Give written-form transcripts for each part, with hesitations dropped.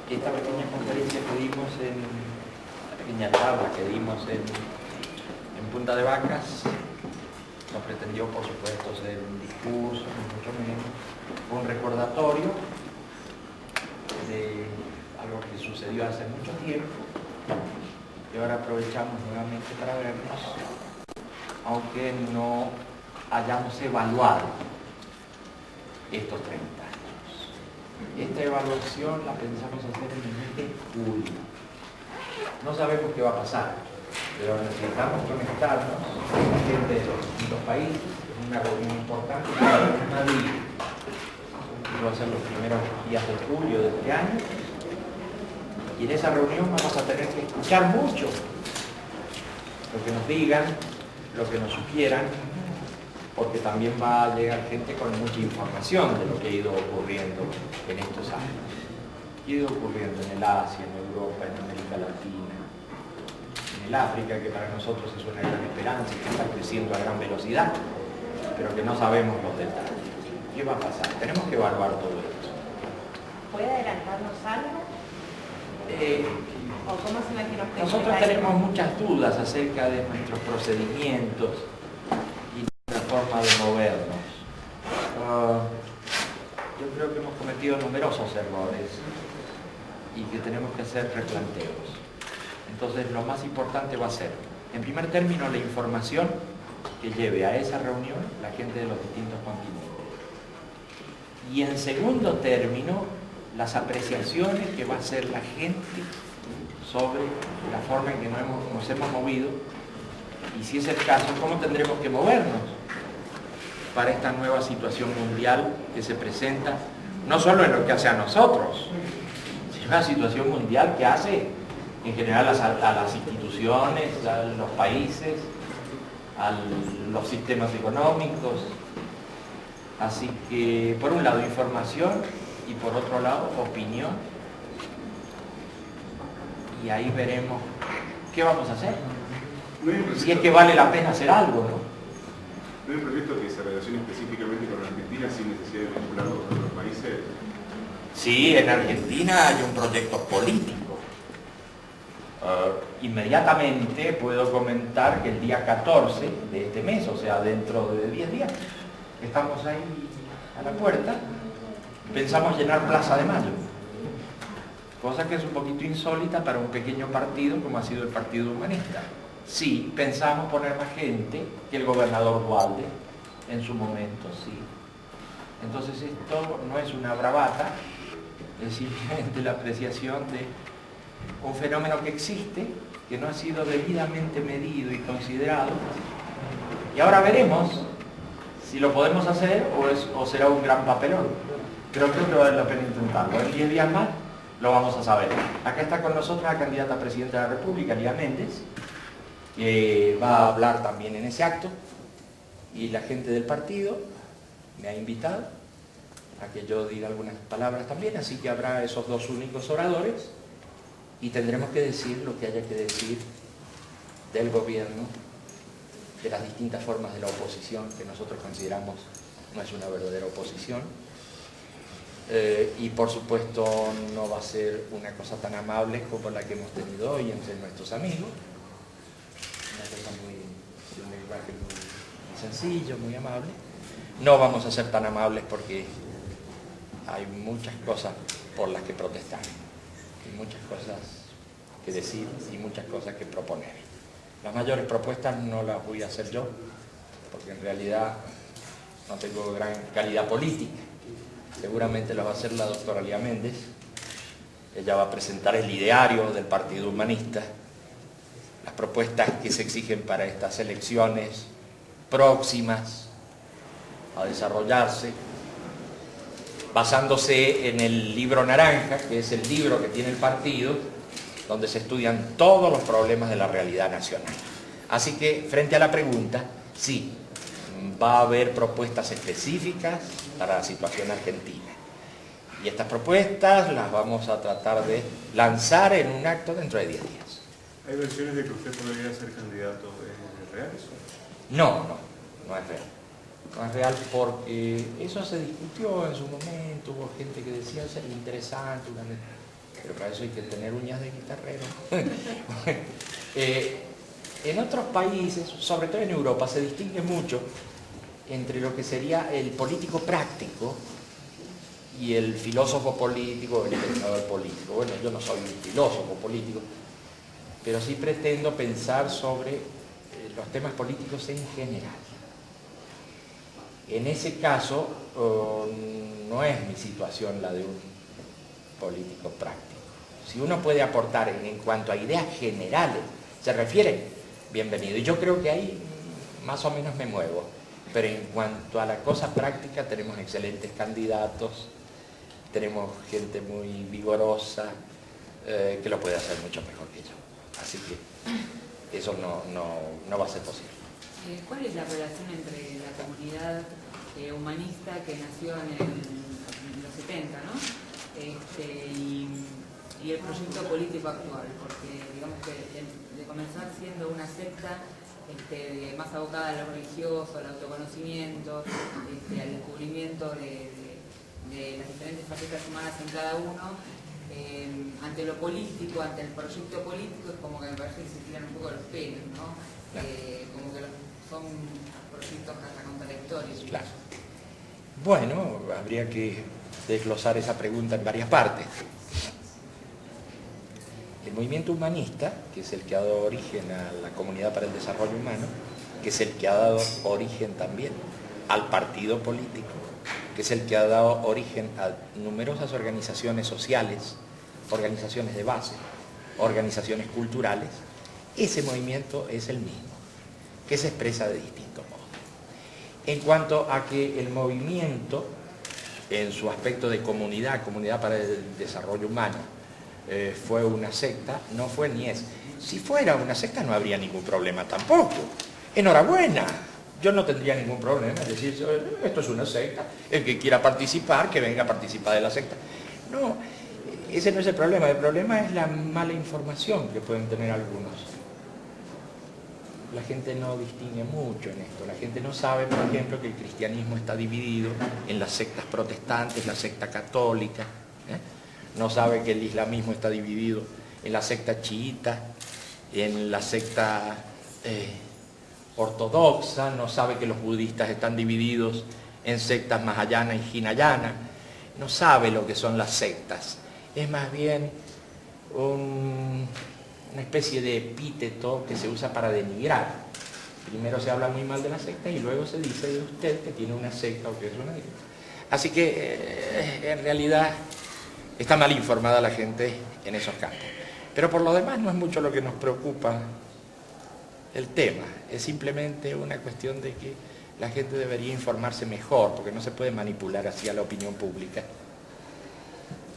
esta pequeña conferencia que dimos la pequeña charla que dimos en Punta de Vacas, no pretendió, por supuesto, ser un discurso, ni mucho menos, un recordatorio de algo que sucedió hace mucho tiempo y ahora aprovechamos nuevamente para vernos, aunque no hayamos evaluado estos 30 años. Esta evaluación la pensamos hacer en el mes de julio. No sabemos qué va a pasar, pero necesitamos conectarnos con la gente de los distintos países. Es una reunión importante que va a haber en Madrid. Va a ser los primeros días de julio de este año. Y en esa reunión vamos a tener que escuchar mucho lo que nos digan, lo que nos sugieran, porque también va a llegar gente con mucha información de lo que ha ido ocurriendo en estos años. Ha ido ocurriendo en el Asia, en Europa, en América Latina, en el África, que para nosotros es una gran esperanza y que está creciendo a gran velocidad, pero que no sabemos los detalles. ¿Qué va a pasar? Tenemos que evaluar todo esto. ¿Puede adelantarnos algo? ¿O cómo se imagina usted? Nosotros tenemos muchas dudas acerca de nuestros procedimientos y nuestra forma de movernos. Yo creo que hemos cometido numerosos errores y que tenemos que hacer replanteos. Entonces, lo más importante va a ser, en primer término, la información que lleve a esa reunión la gente de los distintos continentes. Y en segundo término, las apreciaciones que va a hacer la gente sobre la forma en que nos hemos movido y, si es el caso, cómo tendremos que movernos para esta nueva situación mundial que se presenta, no solo en lo que hace a nosotros, sino una situación mundial que hace en general a las instituciones, a los países, a los sistemas económicos. Así que, por un lado, información y por otro lado, opinión. Y ahí veremos qué vamos a hacer. Si es que vale la pena hacer algo, ¿no? ¿No hay un proyecto que se relacione específicamente con Argentina sin necesidad de vincularlo con otros países? Sí, en Argentina hay un proyecto político. Inmediatamente puedo comentar que el día 14 de este mes, o sea, dentro de 10 días, estamos ahí a la puerta, pensamos llenar Plaza de Mayo, cosa que es un poquito insólita para un pequeño partido como ha sido el Partido Humanista. Sí, pensamos poner más gente que el gobernador Duhalde en su momento, sí. Entonces esto no es una bravata, es simplemente la apreciación de un fenómeno que existe, que no ha sido debidamente medido y considerado, y ahora veremos si lo podemos hacer o será un gran papelón. Pero creo que vale la pena intentarlo. En 10 días más lo vamos a saber. Acá está con nosotros la candidata a presidenta de la República, Lía Méndez, que va a hablar también en ese acto, y la gente del partido me ha invitado a que yo diga algunas palabras también, así que habrá esos dos únicos oradores y tendremos que decir lo que haya que decir del gobierno, de las distintas formas de la oposición, que nosotros consideramos no es una verdadera oposición. Y por supuesto no va a ser una cosa tan amable como la que hemos tenido hoy entre nuestros amigos. Una cosa de un lenguaje muy sencillo, muy amable. No vamos a ser tan amables porque hay muchas cosas por las que protestar, hay muchas cosas que decir y muchas cosas que proponer. Las mayores propuestas no las voy a hacer yo, porque en realidad no tengo gran calidad política. Seguramente las va a hacer la doctora Lía Méndez. Ella va a presentar el ideario del Partido Humanista, las propuestas que se exigen para estas elecciones próximas a desarrollarse, basándose en el libro naranja, que es el libro que tiene el partido, donde se estudian todos los problemas de la realidad nacional. Así que, frente a la pregunta, sí, va a haber propuestas específicas para la situación argentina. Y estas propuestas las vamos a tratar de lanzar en un acto dentro de 10 días. ¿Hay versiones de que usted podría ser candidato? ¿Es real eso? No es real. No es real porque eso se discutió en su momento, hubo gente que decía sería interesante, pero para eso hay que tener uñas de guitarrero. En otros países, sobre todo en Europa, se distingue mucho entre lo que sería el político práctico y el filósofo político, el pensador político. Bueno, yo no soy un filósofo político, pero sí pretendo pensar sobre los temas políticos en general. En ese caso, no es mi situación la de un político práctico. Si uno puede aportar en cuanto a ideas generales, se refiere, bienvenido. Y yo creo que ahí más o menos me muevo. Pero en cuanto a la cosa práctica, tenemos excelentes candidatos, tenemos gente muy vigorosa que lo puede hacer mucho mejor que yo. Así que eso no va a ser posible. ¿Cuál es la relación entre la comunidad humanista que nació en los 70, ¿no? Y el proyecto político actual? Porque digamos que de comenzar siendo una secta más abocada a lo religioso, al autoconocimiento, al descubrimiento de las diferentes facetas humanas en cada uno, ante lo político, ante el proyecto político, es como que me parece que se tiran un poco los pelos, ¿no? Como que son proyectos hasta contradictorios. Claro. Bueno, habría que desglosar esa pregunta en varias partes. El movimiento humanista, que es el que ha dado origen a la Comunidad para el Desarrollo Humano, que es el que ha dado origen también al partido político, que es el que ha dado origen a numerosas organizaciones sociales, organizaciones de base, organizaciones culturales, ese movimiento es el mismo, que se expresa de distintos modos. En cuanto a que el movimiento, en su aspecto de comunidad para el desarrollo humano, fue una secta, no fue ni es. Si fuera una secta no habría ningún problema tampoco. Enhorabuena, yo no tendría ningún problema, es decir, esto es una secta, el que quiera participar, que venga a participar de la secta. No, ese no es el problema es la mala información que pueden tener algunos. La gente no distingue mucho en esto, la gente no sabe, por ejemplo, que el cristianismo está dividido en las sectas protestantes, la secta católica, no sabe que el islamismo está dividido en la secta chiita, en la secta ortodoxa, no sabe que los budistas están divididos en sectas mahayana y hinayana, no sabe lo que son las sectas, es más bien una especie de epíteto que se usa para denigrar. Primero se habla muy mal de la secta y luego se dice de usted que tiene una secta o que es una secta. Así que en realidad está mal informada la gente en esos campos. Pero por lo demás no es mucho lo que nos preocupa el tema, es simplemente una cuestión de que la gente debería informarse mejor, porque no se puede manipular así a la opinión pública.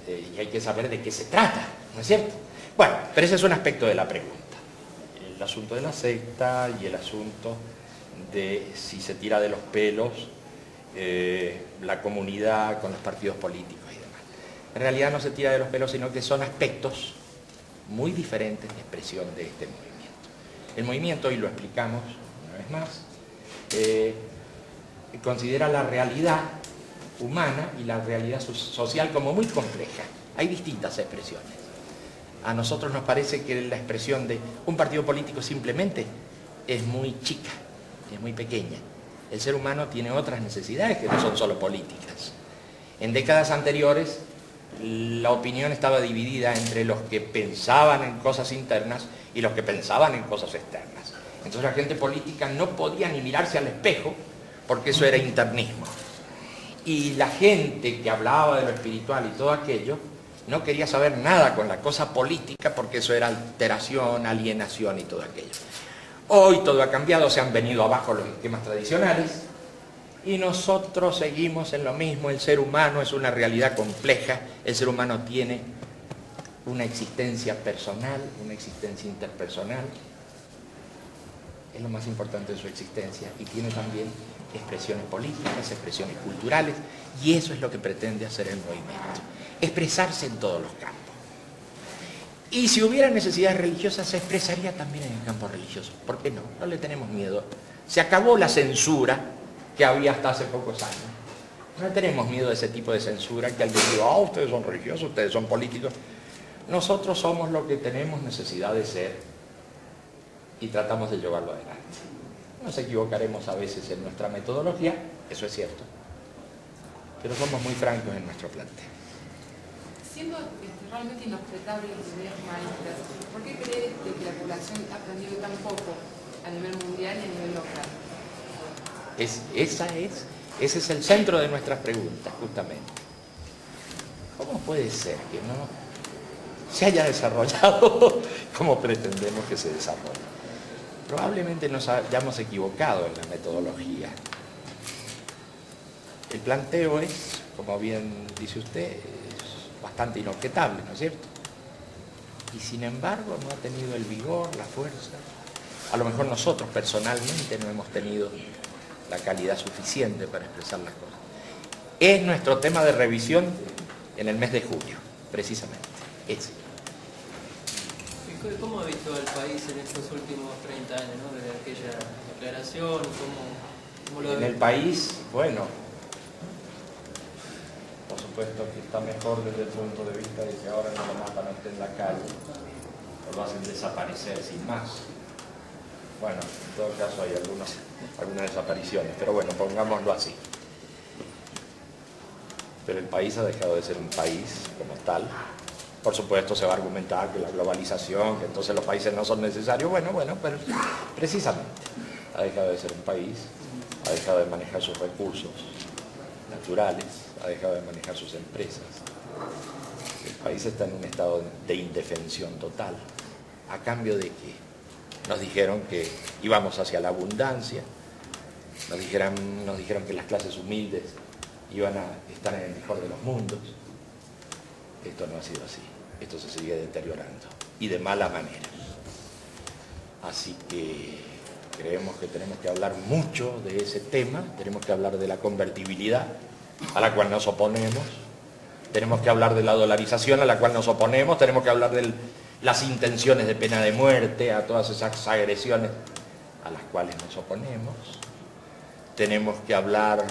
Y hay que saber de qué se trata, ¿no es cierto? Bueno, pero ese es un aspecto de la pregunta. El asunto de la secta y el asunto de si se tira de los pelos la comunidad con los partidos políticos y demás. En realidad no se tira de los pelos, sino que son aspectos muy diferentes de expresión de este movimiento. El movimiento, y lo explicamos una vez más, considera la realidad humana y la realidad social como muy compleja. Hay distintas expresiones. A nosotros nos parece que la expresión de un partido político simplemente es muy chica, es muy pequeña. El ser humano tiene otras necesidades que no son solo políticas. En décadas anteriores, la opinión estaba dividida entre los que pensaban en cosas internas y los que pensaban en cosas externas. Entonces la gente política no podía ni mirarse al espejo porque eso era internismo. Y la gente que hablaba de lo espiritual y todo aquello no quería saber nada con la cosa política porque eso era alteración, alienación y todo aquello. Hoy todo ha cambiado, se han venido abajo los esquemas tradicionales y nosotros seguimos en lo mismo. El ser humano es una realidad compleja, el ser humano tiene una existencia personal, una existencia interpersonal, es lo más importante de su existencia, y tiene también expresiones políticas, expresiones culturales, y eso es lo que pretende hacer el movimiento, expresarse en todos los campos. Y si hubiera necesidades religiosas, se expresaría también en el campo religioso. ¿Por qué no? No le tenemos miedo. Se acabó la censura que había hasta hace pocos años. No tenemos miedo de ese tipo de censura, que alguien diga, ustedes son religiosos, ustedes son políticos. Nosotros somos lo que tenemos necesidad de ser y tratamos de llevarlo adelante. Nos equivocaremos a veces en nuestra metodología, eso es cierto, pero somos muy francos en nuestro planteo. Siendo realmente inobjetable las ideas maestras, ¿por qué cree que la población ha aprendido tan poco a nivel mundial y a nivel local? Ese es el centro de nuestras preguntas, justamente. ¿Cómo puede ser que no se haya desarrollado como pretendemos que se desarrolle? Probablemente nos hayamos equivocado en la metodología. El planteo es, como bien dice usted, es bastante inobjetable, ¿no es cierto? Y sin embargo no ha tenido el vigor, la fuerza. A lo mejor nosotros personalmente no hemos tenido la calidad suficiente para expresar las cosas. Es nuestro tema de revisión en el mes de julio, precisamente. Ese. ¿Cómo ha visto al país en estos últimos 30 años, ¿no? Desde aquella declaración? ¿Cómo lo En el país, bueno, por supuesto que está mejor desde el punto de vista de que ahora no lo matan, no esté en la calle, o lo hacen desaparecer sin más. Bueno, en todo caso hay algunas desapariciones, pero bueno, pongámoslo así. Pero el país ha dejado de ser un país como tal. Por supuesto se va a argumentar que la globalización, que entonces los países no son necesarios. Bueno, pero precisamente ha dejado de ser un país, ha dejado de manejar sus recursos naturales, ha dejado de manejar sus empresas. El país está en un estado de indefensión total. ¿A cambio de qué? Nos dijeron que íbamos hacia la abundancia, nos dijeron que las clases humildes iban a estar en el mejor de los mundos. Esto no ha sido así, esto se sigue deteriorando y de mala manera. Así que creemos que tenemos que hablar mucho de ese tema, tenemos que hablar de la convertibilidad a la cual nos oponemos, tenemos que hablar de la dolarización a la cual nos oponemos, tenemos que hablar de las intenciones de pena de muerte, a todas esas agresiones a las cuales nos oponemos. Tenemos que hablar,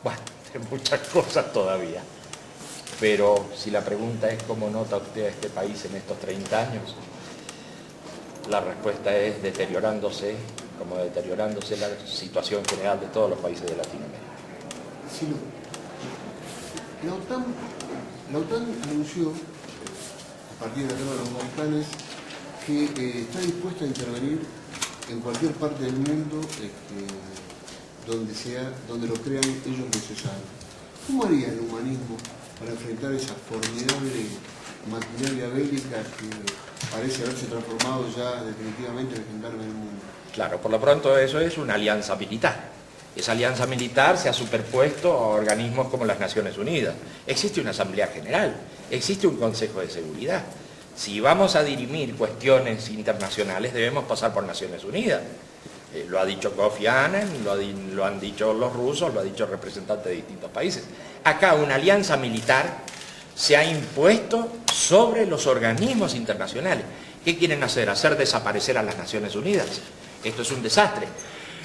bueno, de muchas cosas todavía. Pero si la pregunta es cómo nota usted a este país en estos 30 años, la respuesta es deteriorándose, como deteriorándose la situación general de todos los países de Latinoamérica. Sí, la OTAN anunció, a partir de la guerra de los Balcanes, que está dispuesta a intervenir en cualquier parte del mundo donde lo crean ellos necesario. ¿Cómo haría el humanismo para enfrentar esa formidable maquinaria bélica que parece haberse transformado ya definitivamente en el gendarme del mundo? Claro, por lo pronto eso es una alianza militar. Esa alianza militar se ha superpuesto a organismos como las Naciones Unidas. Existe una Asamblea General, existe un Consejo de Seguridad. Si vamos a dirimir cuestiones internacionales, debemos pasar por Naciones Unidas. Lo ha dicho Kofi Annan, lo han dicho los rusos, lo ha dicho representantes de distintos países. Acá una alianza militar se ha impuesto sobre los organismos internacionales. ¿Qué quieren hacer? ¿Hacer desaparecer a las Naciones Unidas? Esto es un desastre.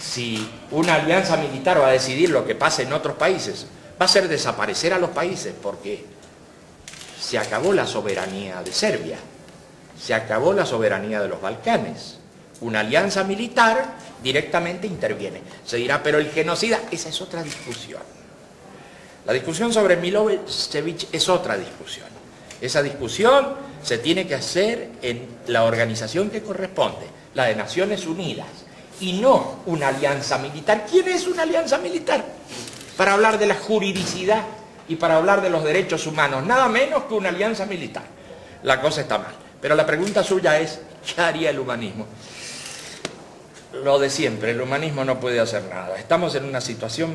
Si una alianza militar va a decidir lo que pasa en otros países, va a hacer desaparecer a los países, porque se acabó la soberanía de Serbia, se acabó la soberanía de los Balcanes. Una alianza militar directamente interviene. Se dirá, pero el genocida, esa es otra discusión. La discusión sobre Milosevic es otra discusión. Esa discusión se tiene que hacer en la organización que corresponde, la de Naciones Unidas, y no una alianza militar. ¿Quién es una alianza militar? Para hablar de la juridicidad y para hablar de los derechos humanos, nada menos que una alianza militar. La cosa está mal. Pero la pregunta suya es, ¿qué haría el humanismo? Lo de siempre, el humanismo no puede hacer nada. Estamos en una situación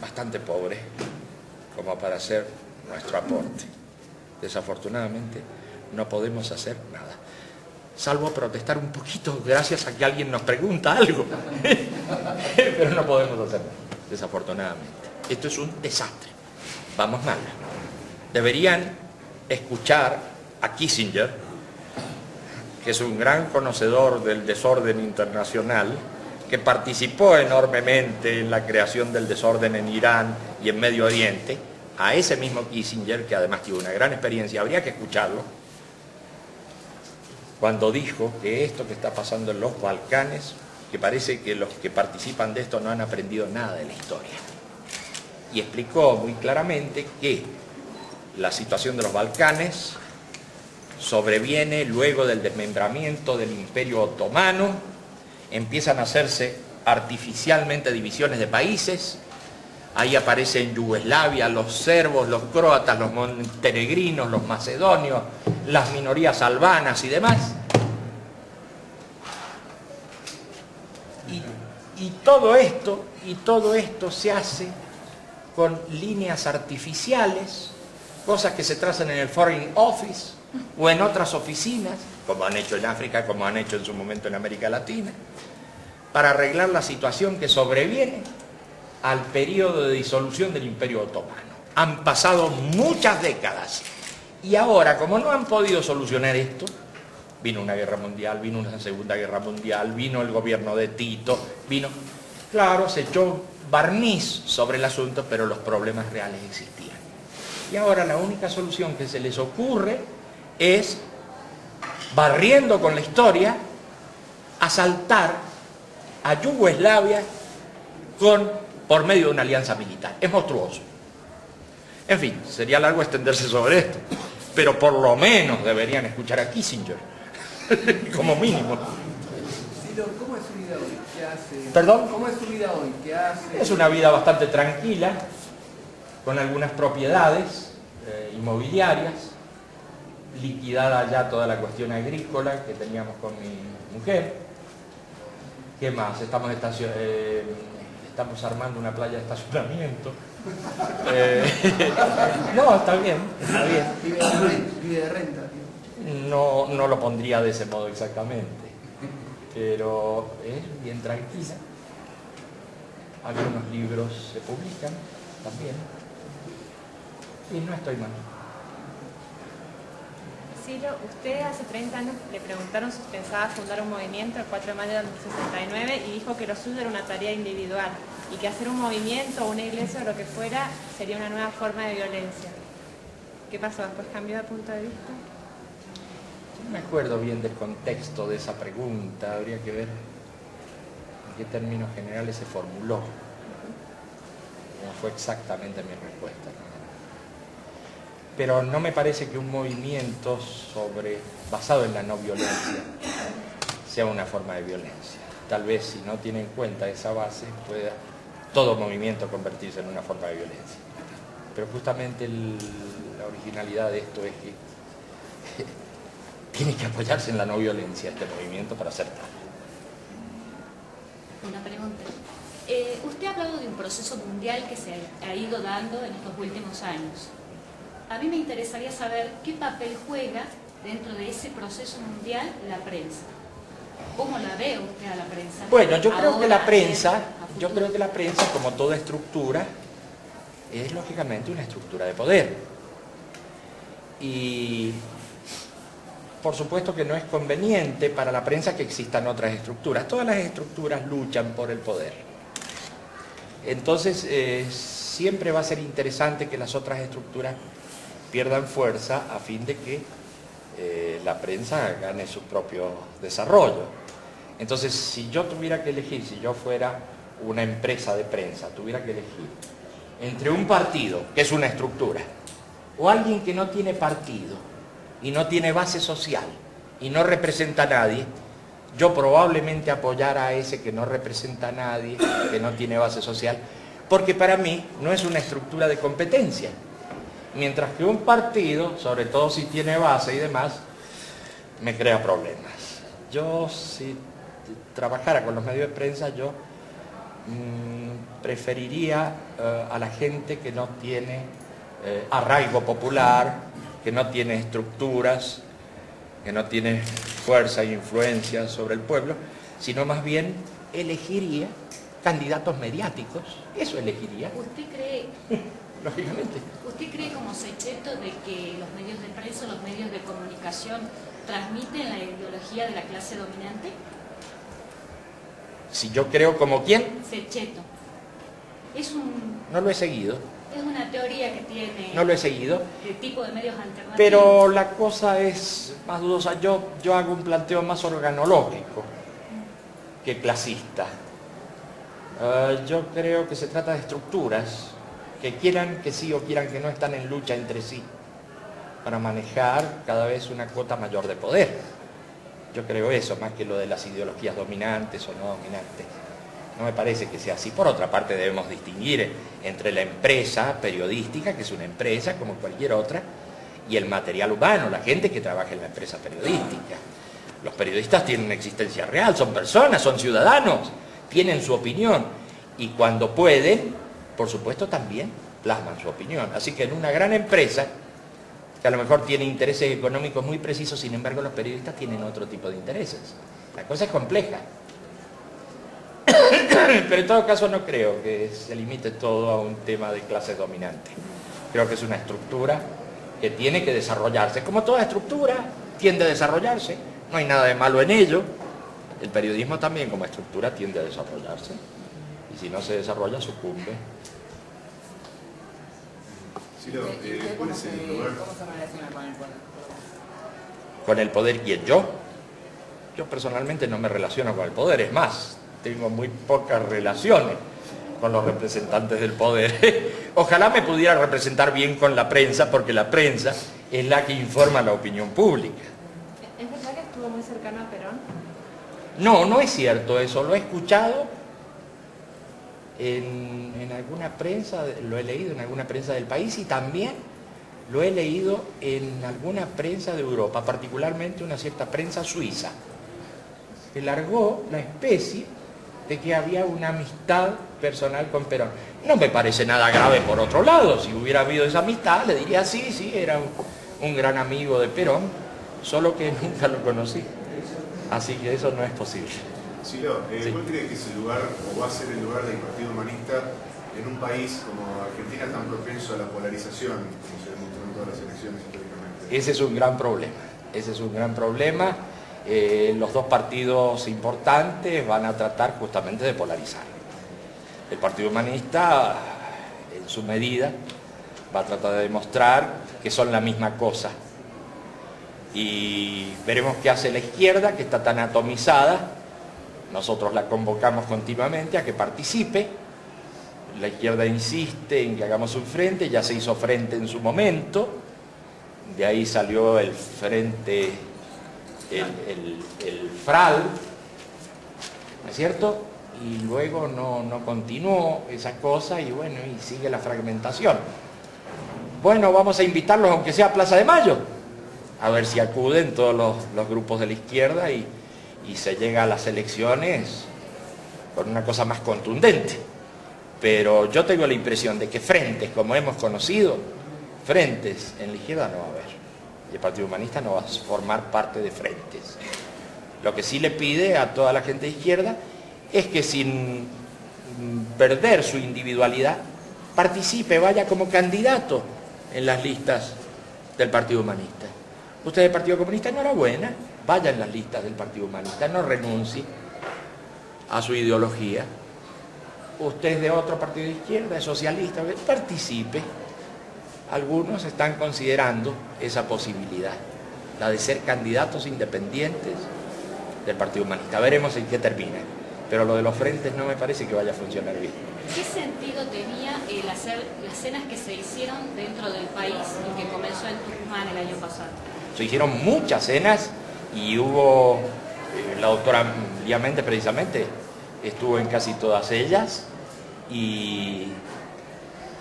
bastante pobre como para hacer nuestro aporte. Desafortunadamente no podemos hacer nada, salvo protestar un poquito gracias a que alguien nos pregunta algo. Pero no podemos hacer nada, desafortunadamente. Esto es un desastre. Vamos mal. Deberían escuchar a Kissinger, que es un gran conocedor del desorden internacional, que participó enormemente en la creación del desorden en Irán y en Medio Oriente, a ese mismo Kissinger, que además tuvo una gran experiencia, habría que escucharlo, cuando dijo que esto que está pasando en los Balcanes, que parece que los que participan de esto no han aprendido nada de la historia. Y explicó muy claramente que la situación de los Balcanes sobreviene luego del desmembramiento del Imperio Otomano, empiezan a hacerse artificialmente divisiones de países, ahí aparecen en Yugoslavia los serbos, los croatas, los montenegrinos, los macedonios, las minorías albanas y demás. Y todo esto se hace con líneas artificiales, cosas que se trazan en el Foreign Office o en otras oficinas, como han hecho en África, como han hecho en su momento en América Latina, para arreglar la situación que sobreviene al periodo de disolución del Imperio Otomano. Han pasado muchas décadas y ahora, como no han podido solucionar esto, vino una guerra mundial, vino una segunda guerra mundial, vino el gobierno de Tito, claro, se echó barniz sobre el asunto, pero los problemas reales existían. Y ahora la única solución que se les ocurre es, barriendo con la historia, asaltar a Yugoslavia por medio de una alianza militar. Es monstruoso. En fin, sería largo extenderse sobre esto, pero por lo menos deberían escuchar a Kissinger, como mínimo. ¿Cómo es su vida hoy? ¿Qué hace? ¿Perdón? ¿Cómo es su vida hoy? ¿Qué hace? Es una vida bastante tranquila, con algunas propiedades inmobiliarias, liquidada ya toda la cuestión agrícola que teníamos con mi mujer. ¿Qué más? Estamos armando una playa de estacionamiento. No, está bien, está bien. Vive de renta, tío. No lo pondría de ese modo exactamente, pero es bien tranquila. Algunos libros se publican también y no estoy mal. Ciro, usted hace 30 años le preguntaron si pensaba fundar un movimiento el 4 de mayo del 69 y dijo que lo suyo era una tarea individual y que hacer un movimiento o una iglesia o lo que fuera sería una nueva forma de violencia. ¿Qué pasó? ¿Después cambió de punto de vista? No me acuerdo bien del contexto de esa pregunta, habría que ver en qué términos generales se formuló. No fue exactamente mi respuesta. Pero no me parece que un movimiento basado en la no violencia sea una forma de violencia. Tal vez si no tiene en cuenta esa base pueda todo movimiento convertirse en una forma de violencia. Pero justamente la originalidad de esto es que tiene que apoyarse en la no violencia este movimiento para ser tal. Una pregunta. Usted ha hablado de un proceso mundial que se ha ido dando en estos últimos años. A mí me interesaría saber qué papel juega dentro de ese proceso mundial la prensa. ¿Cómo la ve usted a la prensa? Bueno, yo creo que la Ahora, prensa, como toda estructura, es lógicamente una estructura de poder. Y por supuesto que no es conveniente para la prensa que existan otras estructuras. Todas las estructuras luchan por el poder. Entonces, siempre va a ser interesante que las otras estructuras pierdan fuerza a fin de que la prensa gane su propio desarrollo. Entonces, si yo tuviera que elegir, si yo fuera una empresa de prensa, tuviera que elegir entre un partido, que es una estructura, o alguien que no tiene partido y no tiene base social y no representa a nadie, yo probablemente apoyara a ese que no representa a nadie, que no tiene base social, porque para mí no es una estructura de competencia. Mientras que un partido, sobre todo si tiene base y demás, me crea problemas. Yo, si trabajara con los medios de prensa, yo preferiría a la gente que no tiene arraigo popular, que no tiene estructuras, que no tiene fuerza e influencia sobre el pueblo, sino más bien elegiría candidatos mediáticos. Eso elegiría. ¿Usted cree, lógicamente. ¿Usted cree como Sechetto de que los medios de prensa, los medios de comunicación transmiten la ideología de la clase dominante? Si yo creo como quién, Sechetto. no lo he seguido. Es una teoría que tiene No lo he seguido. el tipo de medios alternativos. Pero la cosa es más dudosa. Yo hago un planteo más organológico que clasista. Yo creo que se trata de estructuras que quieran que sí o quieran que no están en lucha entre sí para manejar cada vez una cuota mayor de poder. Yo creo eso, más que lo de las ideologías dominantes o no dominantes. No me parece que sea así. Por otra parte, debemos distinguir entre la empresa periodística, que es una empresa como cualquier otra, y el material humano, la gente que trabaja en la empresa periodística. Los periodistas tienen una existencia real, son personas, son ciudadanos, tienen su opinión, y cuando pueden, por supuesto, también plasman su opinión. Así que en una gran empresa, que a lo mejor tiene intereses económicos muy precisos, sin embargo los periodistas tienen otro tipo de intereses. La cosa es compleja. Pero en todo caso no creo que se limite todo a un tema de clase dominante. Creo que es una estructura que tiene que desarrollarse. Como toda estructura tiende a desarrollarse, no hay nada de malo en ello. El periodismo también como estructura tiende a desarrollarse. Y si no se desarrolla, sucumbe. Silo, ¿cuál es el lugar? ¿Cómo se relaciona con el poder? ¿Con el poder quién? ¿Yo? Yo personalmente no me relaciono con el poder, es más, tengo muy pocas relaciones con los representantes del poder. Ojalá me pudiera representar bien con la prensa, porque la prensa es la que informa a la opinión pública. ¿Es verdad que estuvo muy cercano a Perón? No, no es cierto eso, lo he escuchado en alguna prensa, lo he leído en alguna prensa del país y también lo he leído en alguna prensa de Europa, particularmente una cierta prensa suiza, que largó la especie de que había una amistad personal con Perón. No me parece nada grave por otro lado, si hubiera habido esa amistad le diría sí, era un gran amigo de Perón, solo que nunca lo conocí, así que eso no es posible. Silo, Sí. ¿cuál cree que es el lugar o va a ser el lugar del Partido Humanista en un país como Argentina tan propenso a la polarización, como se demostró en todas las elecciones históricamente? Ese es un gran problema, ese es un gran problema. Los dos partidos importantes van a tratar justamente de polarizar. El Partido Humanista, en su medida, va a tratar de demostrar que son la misma cosa. Y veremos qué hace la izquierda, que está tan atomizada. Nosotros la convocamos continuamente a que participe. La izquierda insiste en que hagamos un frente, ya se hizo frente en su momento. De ahí salió el frente, el FRAL, ¿no es cierto? Y luego no continuó esa cosa y bueno, y sigue la fragmentación. Bueno, vamos a invitarlos aunque sea a Plaza de Mayo, a ver si acuden todos los grupos de la izquierda y se llega a las elecciones con una cosa más contundente. Pero yo tengo la impresión de que frentes, como hemos conocido, frentes en la izquierda no va a haber. Y el Partido Humanista no va a formar parte de frentes. Lo que sí le pide a toda la gente de izquierda es que sin perder su individualidad, participe, vaya como candidato en las listas del Partido Humanista. Usted del Partido Comunista, enhorabuena, vaya en las listas del Partido Humanista, no renuncie a su ideología. Usted es de otro partido de izquierda, es socialista, participe. Algunos están considerando esa posibilidad, la de ser candidatos independientes del Partido Humanista. Veremos en qué termina, pero lo de los frentes no me parece que vaya a funcionar bien. ¿Qué sentido tenía el hacer las cenas que se hicieron dentro del país y que comenzó en Tucumán el año pasado? Se hicieron muchas cenas y hubo, la doctora Lía Méndez precisamente estuvo en casi todas ellas y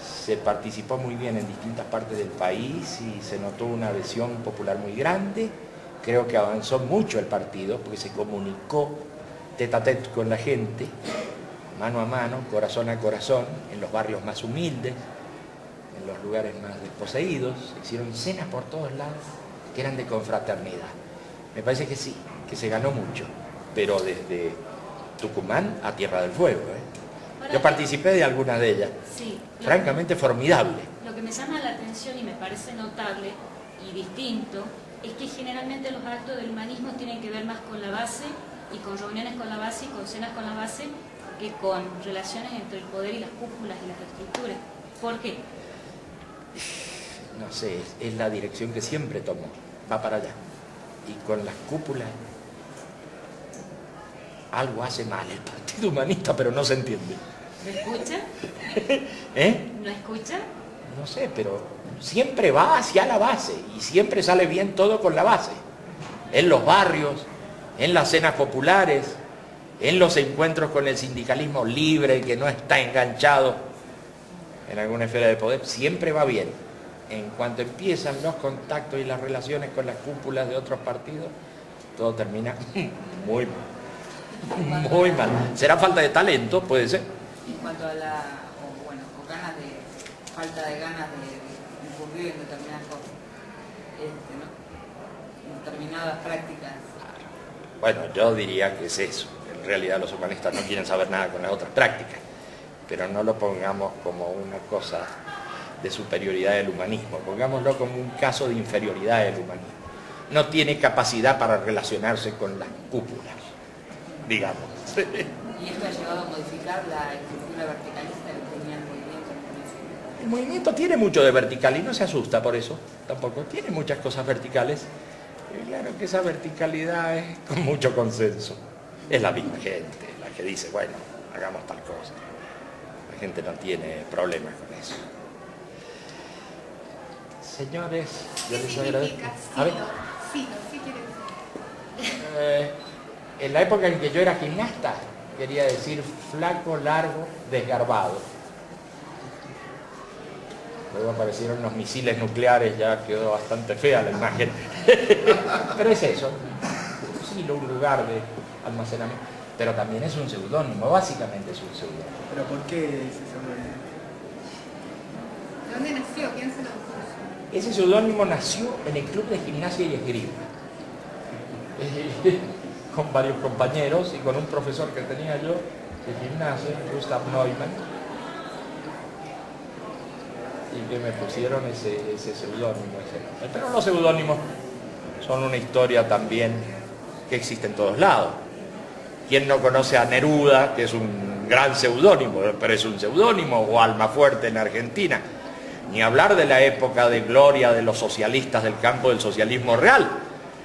se participó muy bien en distintas partes del país y se notó una adhesión popular muy grande. Creo que avanzó mucho el partido porque se comunicó tete a tete con la gente, mano a mano, corazón a corazón, en los barrios más humildes, en los lugares más desposeídos. Se hicieron cenas por todos lados que eran de confraternidad. Me parece que sí, que se ganó mucho, pero desde Tucumán a Tierra del Fuego. Yo participé de algunas de ellas. Sí, Francamente formidable. Lo que me llama la atención y me parece notable y distinto es que generalmente los actos del humanismo tienen que ver más con la base y con reuniones con la base y con cenas con la base que con relaciones entre el poder y las cúpulas y las estructuras. ¿Por qué? No sé, es la dirección que siempre tomó, va para allá. Y con las cúpulas, algo hace mal el Partido Humanista, pero no se entiende. ¿No escucha? ¿Eh? ¿No escucha? No sé, pero siempre va hacia la base y siempre sale bien todo con la base. En los barrios, en las cenas populares, en los encuentros con el sindicalismo libre que no está enganchado en alguna esfera de poder, siempre va bien. En cuanto empiezan los contactos y las relaciones con las cúpulas de otros partidos, todo termina muy mal. Muy mal. ¿Será falta de talento? Puede ser. En cuanto a o ganas de, falta de ganas de incurrir en determinadas cosas, ¿no? En determinadas prácticas. Bueno, yo diría que es eso. En realidad los humanistas no quieren saber nada con las otras prácticas, pero no lo pongamos como una cosa de superioridad del humanismo, pongámoslo como un caso de inferioridad del humanismo. No tiene capacidad para relacionarse con las cúpulas, digamos. ¿Y esto ha llevado a modificar la estructura verticalista que tenía el movimiento? El movimiento tiene mucho de vertical y no se asusta por eso, tampoco. Tiene muchas cosas verticales. Y claro que esa verticalidad es con mucho consenso. Es la misma gente la que dice, bueno, hagamos tal cosa. La gente no tiene problemas con eso. Señores, yo les agradezco. A ver. ¿Qué quiere decir? En la época en que yo era gimnasta, quería decir flaco, largo, desgarbado. Luego aparecieron los misiles nucleares, ya quedó bastante fea la imagen. Pero es eso, un lugar de almacenamiento. Pero también es un seudónimo, básicamente es un seudónimo. ¿Pero por qué ese seudónimo? ¿De dónde nació? ¿Quién se lo puso? Ese seudónimo nació en el Club de Gimnasia y Esgrima. Con varios compañeros y con un profesor que tenía yo de gimnasia, Gustav Neumann, y que me pusieron ese seudónimo. Pero los seudónimos son una historia también que existe en todos lados. ¿Quién no conoce a Neruda, que es un gran seudónimo, pero es un seudónimo, o Almafuerte en Argentina? Ni hablar de la época de gloria de los socialistas del campo del socialismo real.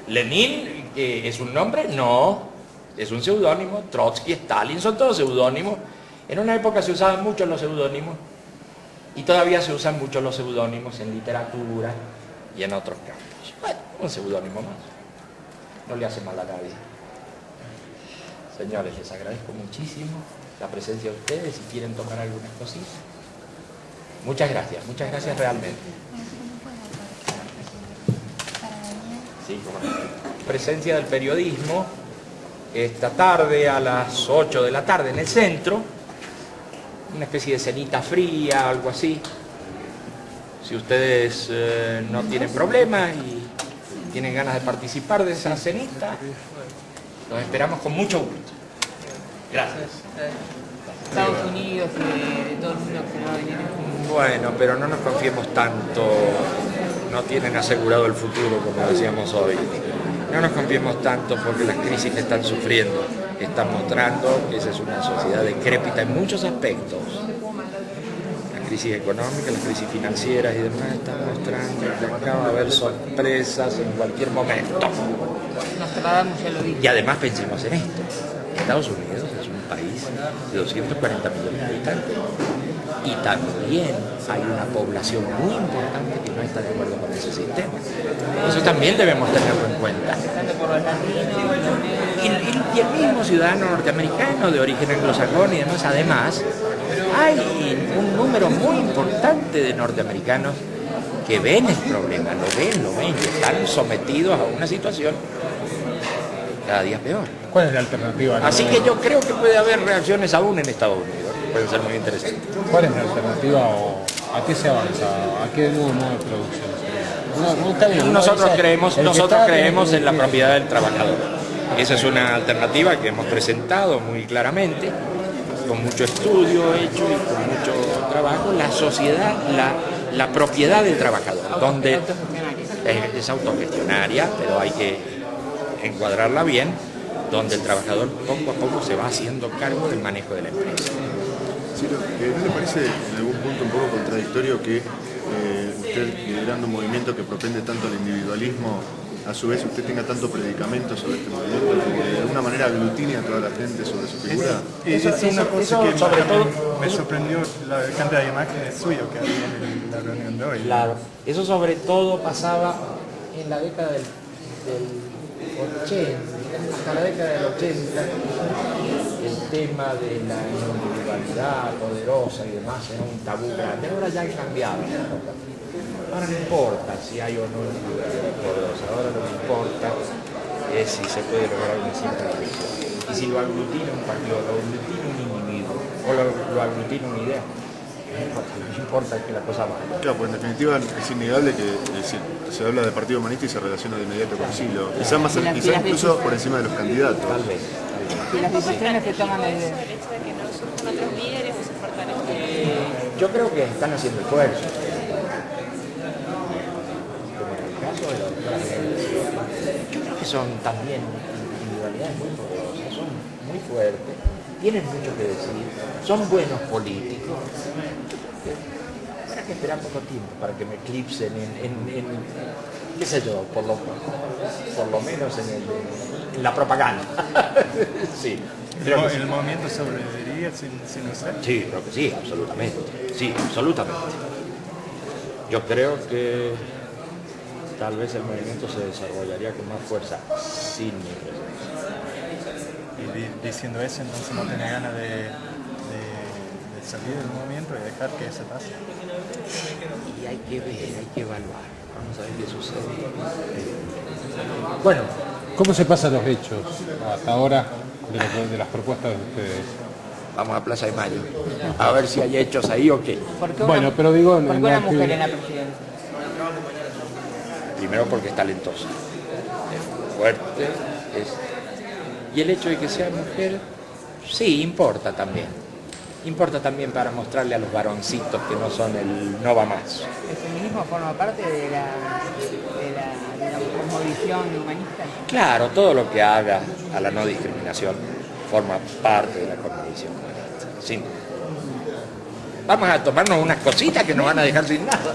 Lenin, ¿es un nombre? No, es un seudónimo. Trotsky, Stalin, son todos seudónimos. En una época se usaban mucho los seudónimos y todavía se usan mucho los seudónimos en literatura y en otros campos. Bueno, un seudónimo más. No le hace mal a nadie. Señores, les agradezco muchísimo la presencia de ustedes. Si quieren tomar algunas cositas. Muchas gracias realmente. Sí, como no. Presencia del periodismo esta tarde a las 8 de la tarde en el centro, una especie de cenita fría, algo así. Si ustedes no tienen problemas y tienen ganas de participar de esa cenita, los esperamos con mucho gusto. Gracias. Estados Unidos y de todo el mundo que no va a venir. Bueno, pero no nos confiemos tanto, no tienen asegurado el futuro, como decíamos hoy. No nos confiemos tanto porque las crisis que están sufriendo están mostrando que esa es una sociedad decrépita en muchos aspectos. La crisis económica, las crisis financieras y demás están mostrando que acá va a haber sorpresas en cualquier momento. Nostradamus ya lo dijo. Y además pensemos en esto. Estados Unidos es un país de 240 millones de habitantes y también hay una población muy importante que no está de acuerdo con ese sistema. Eso también debemos tenerlo en cuenta. Y el mismo ciudadano norteamericano de origen anglosajón y demás, además, hay un número muy importante de norteamericanos que ven el problema, lo ven, y están sometidos a una situación cada día peor. ¿Cuál es la alternativa? Así que yo creo que puede haber reacciones aún en Estados Unidos, pueden ser muy interesantes. ¿Cuál es la alternativa o a qué se avanza? ¿A qué nuevo modo de producción sería? Nosotros creemos en la propiedad del trabajador. Esa es una alternativa que hemos presentado muy claramente, con mucho estudio hecho y con mucho trabajo. La sociedad, la propiedad del trabajador, donde es autogestionaria, pero hay que encuadrarla bien, donde el trabajador poco a poco se va haciendo cargo del manejo de la empresa. Sí, ¿no le parece en algún punto un poco contradictorio que usted, liderando un movimiento que propende tanto al individualismo, a su vez usted tenga tanto predicamento sobre este movimiento, que de alguna manera aglutine a toda la gente sobre su figura? Es una cosa que sobre todo me sorprendió la cantidad de imágenes suyas que había en la reunión de hoy. Claro, eso sobre todo pasaba en la década del 80, hasta la década del 80, el tema de la individualidad poderosa y demás era un tabú grande. Ahora ya han cambiado. Ahora no importa si hay o no individualidad poderosa, ahora lo que importa es si se puede lograr una cierta elección. Y si lo aglutina un partido, lo aglutina un individuo, o lo aglutina una idea, lo que importa es que la cosa vaya. Claro, pues en definitiva es innegable que se habla de Partido Humanista y se relaciona de inmediato con Silo. Quizás incluso por encima de los candidatos. Tal vez. Y las decisiones que toman el hecho de que no surjan otros líderes o se fortalezcan. Yo creo que están haciendo esfuerzos. Como en el caso de la doctora Melchor. Yo creo que son también individualidades muy poderosas, son muy fuertes, tienen mucho que decir, son buenos políticos. Habrá que esperar poco tiempo para que me eclipsen en qué sé yo, por lo menos en la propaganda. Sí. ¿El movimiento sobreviviría sin usted? Sí, creo que sí, absolutamente. Sí, absolutamente. Yo creo que tal vez el movimiento se desarrollaría con más fuerza sin mi presencia. Y diciendo eso, entonces no tiene ganas de salir del movimiento y dejar que se pase. Y hay que ver, hay que evaluar. Vamos a ver qué sucede. Bueno, ¿cómo se pasan los hechos hasta ahora de las propuestas de ustedes? vamos a Plaza de Mayo, a ver si hay hechos ahí o qué. Bueno, pero digo... ¿Por qué una mujer en la presidencia? Primero porque es talentosa, es fuerte, y el hecho de que sea mujer, sí, importa también. Importa también para mostrarle a los varoncitos que no son el no va más. ¿El feminismo forma parte de la cosmovisión humanista? Claro, todo lo que haga a la no discriminación forma parte de la cosmovisión humanista. Sí. Vamos a tomarnos unas cositas que nos van a dejar sin nada.